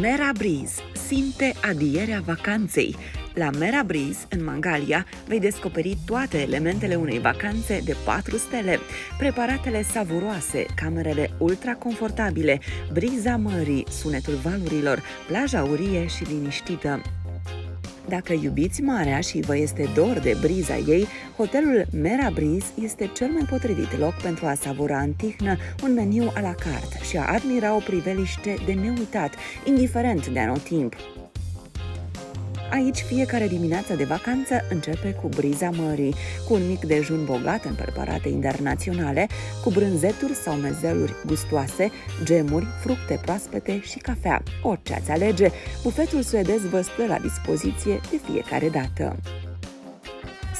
Mera Breeze simte adierea vacanței. La Mera Breeze, în Mangalia, vei descoperi toate elementele unei vacanțe de 4 stele. Preparatele savuroase, camerele ultra-confortabile, briza mării, sunetul valurilor, plaja aurie și liniștită. Dacă iubiți marea și vă este dor de briza ei, hotelul Mera Breeze este cel mai potrivit loc pentru a savura în tihnă un meniu à la carte și a admira o priveliște de neuitat, indiferent de anotimp. Aici, fiecare dimineață de vacanță începe cu briza mării, cu un mic dejun bogat în preparate internaționale, cu brânzeturi sau mezeluri gustoase, gemuri, fructe proaspete și cafea. Orice ați alege, bufetul suedez vă stă la dispoziție de fiecare dată.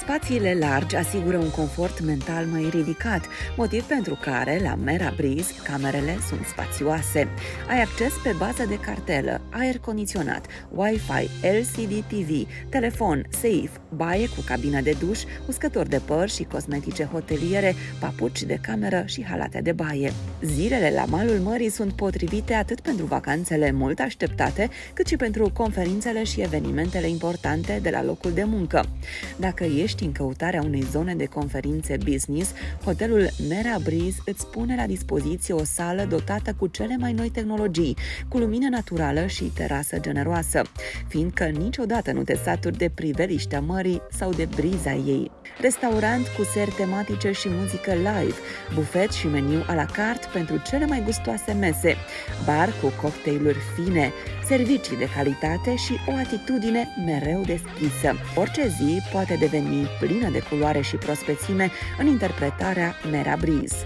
Spațiile largi asigură un confort mental mai ridicat, motiv pentru care la Mera Breeze camerele sunt spațioase. Ai acces pe bază de cartelă, aer condiționat, Wi-Fi, LCD TV, telefon, safe, baie cu cabină de duș, uscător de păr și cosmetice hoteliere, papuci de cameră și halate de baie. Zilele la malul mării sunt potrivite atât pentru vacanțele mult așteptate, cât și pentru conferințele și evenimentele importante de la locul de muncă. Dacă ești în căutarea unei zone de conferințe business, hotelul Mera Breeze îți pune la dispoziție o sală dotată cu cele mai noi tehnologii, cu lumină naturală și terasă generoasă, fiindcă niciodată nu te saturi de priveliștea mării sau de briza ei. Restaurant cu seri tematice și muzică live, bufet și meniu à la carte pentru cele mai gustoase mese, bar cu cocktailuri fine, servicii de calitate și o atitudine mereu deschisă. Orice zi poate deveni plină de culoare și prospețime în interpretarea Mera Breeze.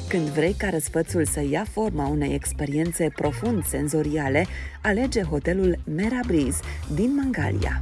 Când vrei ca răsfățul să ia forma unei experiențe profund senzoriale, alege hotelul Mera Breeze din Mangalia.